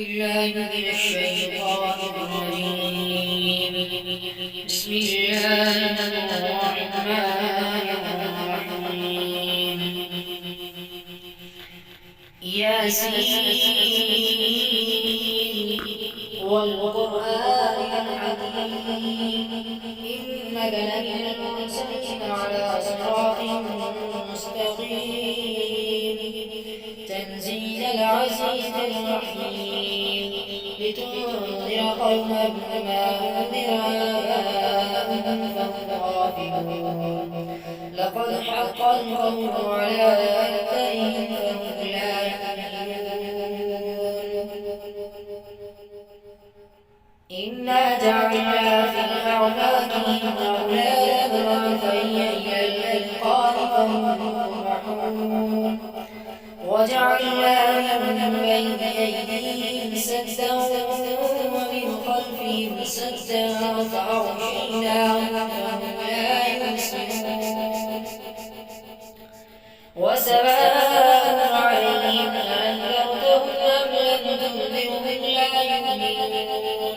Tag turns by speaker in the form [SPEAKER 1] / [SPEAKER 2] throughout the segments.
[SPEAKER 1] بالله من الشيطان الرجيم. بسم الله الرحمن الرحيم. ياسين والقرآن الحكيم إنك لمن المرسلين على صراط مستقيم تنزيل العزيز الرحيم لتنذر قوما ما أنذر آباؤهم فهم غافلون لقد حق القول على أكثرهم فهم لا يؤمنون إنا جعلنا في أعناقهم أغلالا فهي إلى الأذقان فهم مقمحون وجعلنا من بين أيديهم سدا ومن خلفهم سدا فأغشيناهم فهم لا يبصرون وسواء عليهم أأنذرتهم أم لم تنذرهم لا يؤمنون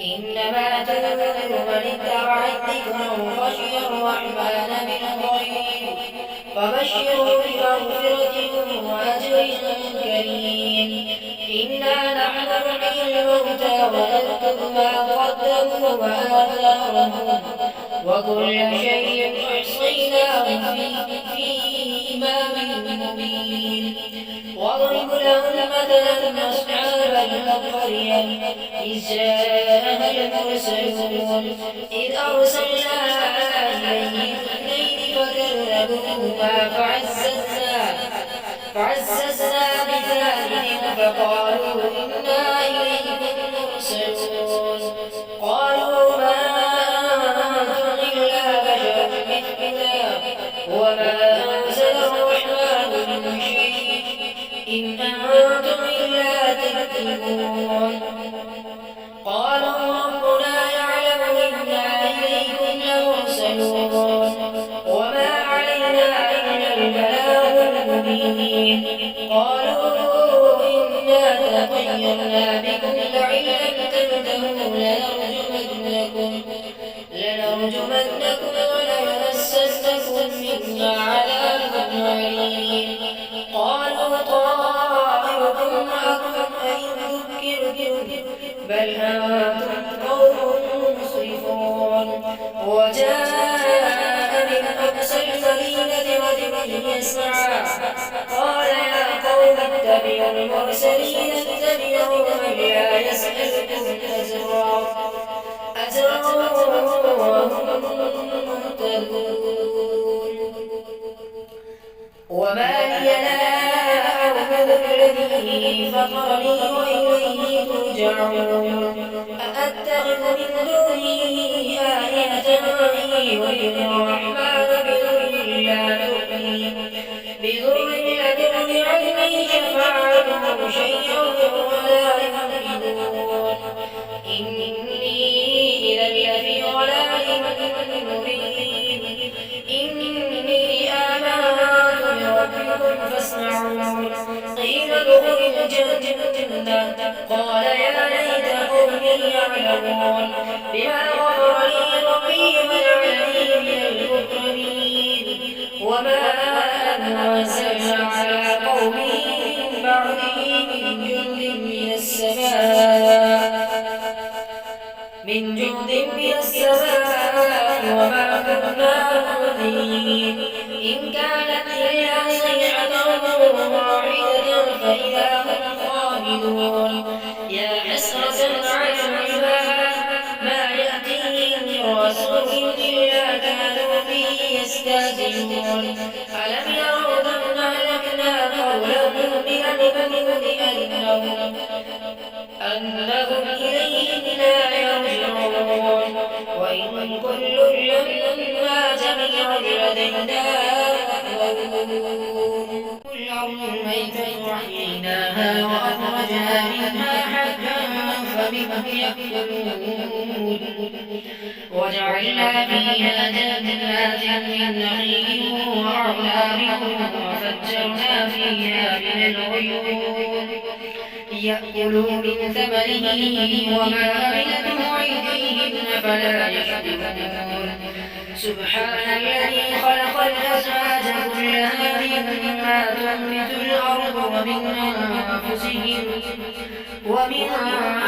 [SPEAKER 1] إنما تنذر من اتبع الذكر وخشي الرحمن بالغيب فبشره بمغفرة وأجر كريم إنا نحن نحيي الموتى ونكتب ما قدموا وآثارهم وكل شيء أحصيناه في إمام مبين واضرب لهم مثلا أصحاب القرية إذ جاءها المرسلون إذ أرسلنا إليهم اثنين فكذبوهما فعززنا بثالث فقالوا إنا إليكم مرسلون قالوا ما أنتم إلا بشر مثلنا وما أنزل الرحمن من شيء إن أنتم إلا تكذبون قالوا ربنا يعلم إنا إليكم لمرسلون وما علينا إلا البلاغ المبين قالوا إنا تطيرنا بكم لئن لم تنتهوا لنرجمنكم وليمسنكم منا عذاب أليم قالوا طائركم معكم أئن ذكرتم بل أنتم قوم مسرفون وجاء من أقصى المدينة رجل يسعى قال يا قوم اتبعوا المرسلين اتبعوا من لا يسألكم أجرا وهم مهتدون وما لي لا أعبد الذي فطرني وإليه ترجعون أأتخذ من دونه آلهة يريد الرحمن بضر لا تغن عني شفاعتهم شيئا ولا يملكون إني إذا لفي ضلال مبين إني آمنت بربكم فاسمعون قيل ادخل الجنة قال يا ليت قومي يعلمون بما غفر لي ربي وجعلني من المكرمين وما أنزلنا على قومه من بعده من جند من السماء وما كنا منذرين إن كانت إلا صيحة واحدة فإذا هم خامدون يا حسرة على العباد ما يأتيهم من رسول إلا كانوا به يستهزئون ألم يروا أنا أهلكنا قبلهم أنهم إليهم لا يرجعون وإن كل لما جميع لدينا محضرون الأرض ميتة أحييناها وأخرجنا منها حبا فبهم يأكلون وجعلنا فيها جنات من نخيل وأعناب وفجرنا فيها من العيون ليأكلوا من ثمره وما عملته أيديهم فلا يشكرون سبحان الذي خلق الأزواج كلها مما تنبت الأرض ومن أنفسهم ومما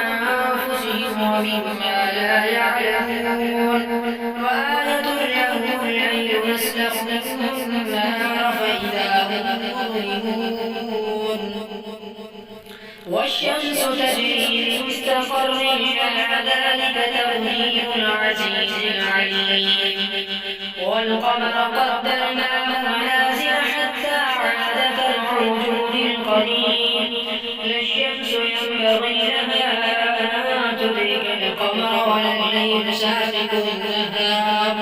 [SPEAKER 1] لا يعلمون وآية لهم الليل نسلخ منه النهار فإذا هم مظلمون والشمس تجري لمستقر لها ذلك تقدير العزيز العليم والقمر قدرناه منازل حتى عاد كالعرجون القديم لا الشمس ينبغي لها أن تدرك القمر ولا الليل سابق النهار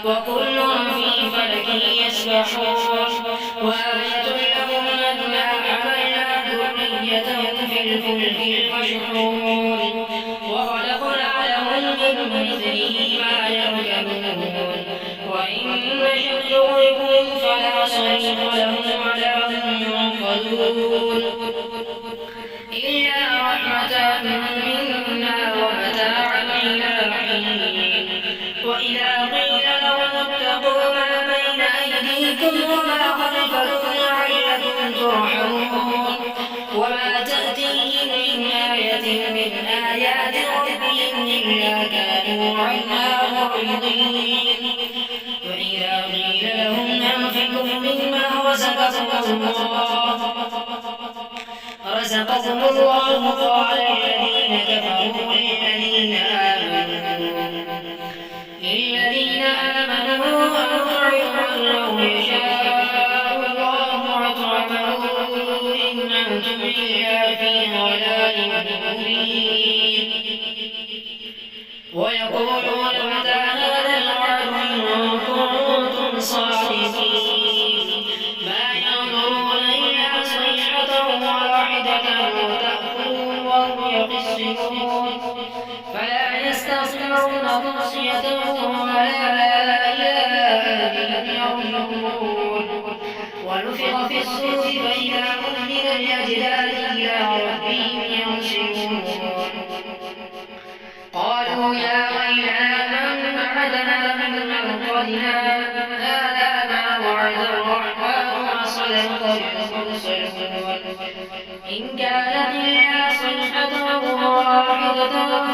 [SPEAKER 1] وكل في فلك يسبحون وآية لهم أنا حملنا ذريتهم في الفلك المشحون وخلقنا لهم من مثله ما يركبون وإن نشأ نغرقهم فلا صريخ لهم ولا هم ينقذون إلا رحمة منا ومتاعا إلى حين وإذا قيل لهم اتقوا ما بين أيديكم وما خلفكم لعلكم ترحمون وما تأتيهم من آية من آيات ربهم إلا كانوا عنها معرضين وإذا قيل لهم أنفقوا مما رزقكم الله قال الذين كفروا للذين آمنوا أنطعم لو يشاء الله أطعمه إن أنتم إلا في ضلال مبين ويقولون متى هذا الوعد إن كنتم صادقين ما ينظرون إلا صيحة واحدة تأخذهم وهم يخصمون فلا يستطيعون توصية ولا إلى أهلهم يرجعون ونفخ في الصور فإذا هم من الأجداث إلى ربهم ينسلون قالوا يا ويلنا من بعثنا من مرقدنا هذا ما وعد الرحمن وصدق المرسلون إن كانت إلا صيحة واحدة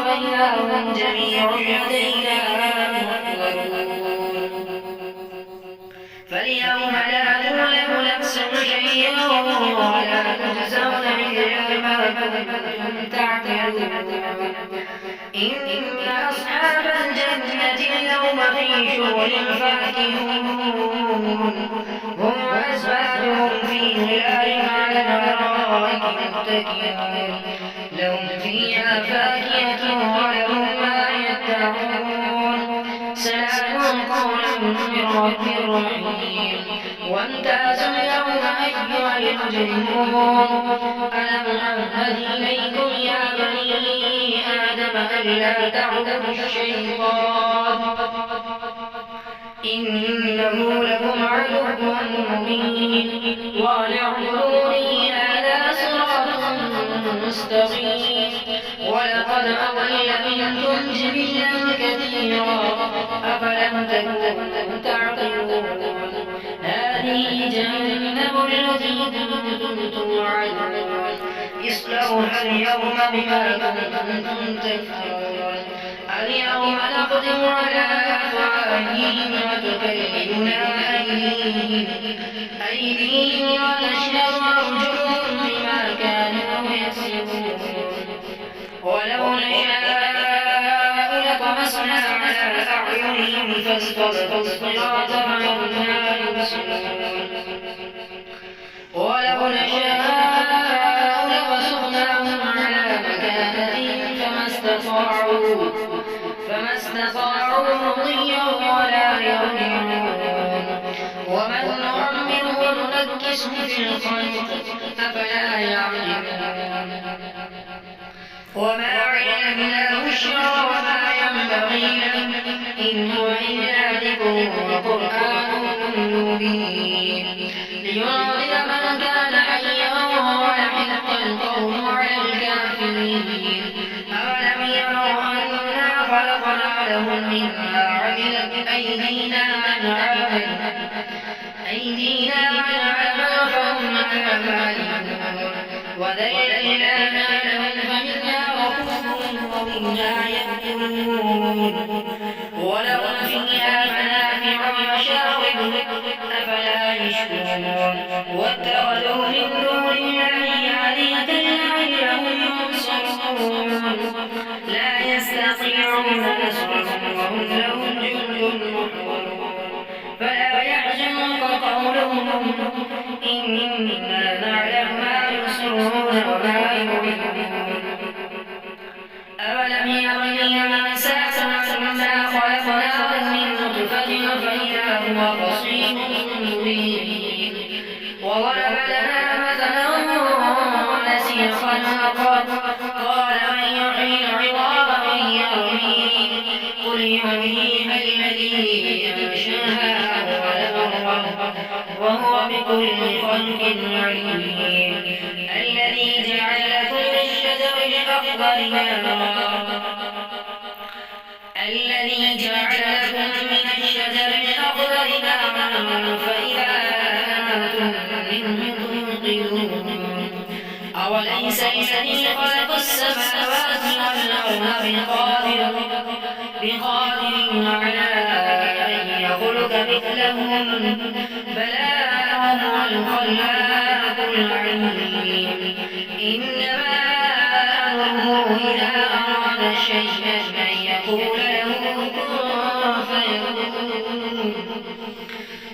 [SPEAKER 1] فإذا هم جميع لدينا محضرون فاليوم لا تظلم نفس شيئا ولا تجزون إلا ما كنتم تعملون إن أصحاب الجنة اليوم في شغل فاكهون هم وأزواجهم في ظلال على الأرائك متكئون لهم فيها فاكهة ولهم ما يدعون سلام قولا من رب رحيم وامتازوا اليوم أيها المجرمون ألم أعهد إليكم يا بني آدم ألا تعبدوا الشيطان إنه لكم عدو مبين وأن اعبدوني هذا صراط مستقيم ولقد أضل منكم جبلا كثيرا أفلم تكونوا تعقلون هذه جهنم التي كنتم توعدون اصلوها اليوم بما كنتم تكفرون اليوم نقدم على أفواههم وتكلمنا أيديهم ونشهد أرجلهم بما كانوا يكسبون ولو نشاء لطمسنا على أعينهم فاستبقوا الصراط فأنى يبصرون ولو نشاء لمسخناهم على مكانتهم فما استطاعوا مضيا ولا يرجعون ومن نعمره ننكسه في الخلق أفلا يعلمون وما علمناه الشعر وما ينبغي له إن هو إلا ذكر وقرآن مبين لينذر من كان حيا ويحق القول على الكافرين أولم يروا أنا خلقنا لهم مما عملت أيدينا أنعاما فهم عنها مالكون وذللناها لهم فمنها ركوبهم ومنها يأكلون ولهم فيها منافع ومشارب أفلا يشكرون واتخذوا من دون الله آلهة لعلهم ينصرون لا يستطيعون نصرهم وهم لهم جند محضرون فلا يحزنك قولهم إنا نعلم ما يسرون وما يعلنون أولم ير الإنسان أنا خلقناه من نطفة فإذا هو خصيم مبين وضرب لنا مثلا ونسي خلقه قال من يحيي العظام وهي رميم قل يحييها الذي أنشأها أول مرة وهو بكل خلق عليم الذي جعل لكم من الشجر الأخضر نارا فإذا أنتم منه توقدون أوليس الذي خلق السماوات والأرض بقادر على أن يخلق مثلهم بلى وهو الخلاق العليم إنما أمره إذا أراد شيئا أن يقول له كن فيكون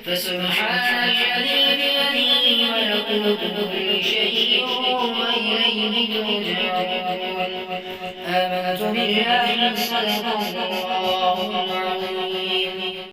[SPEAKER 1] فسبحان الذي بيده ملكوت كل شيء وإليه ترجعون آمنت بالله صدق الله العظيم.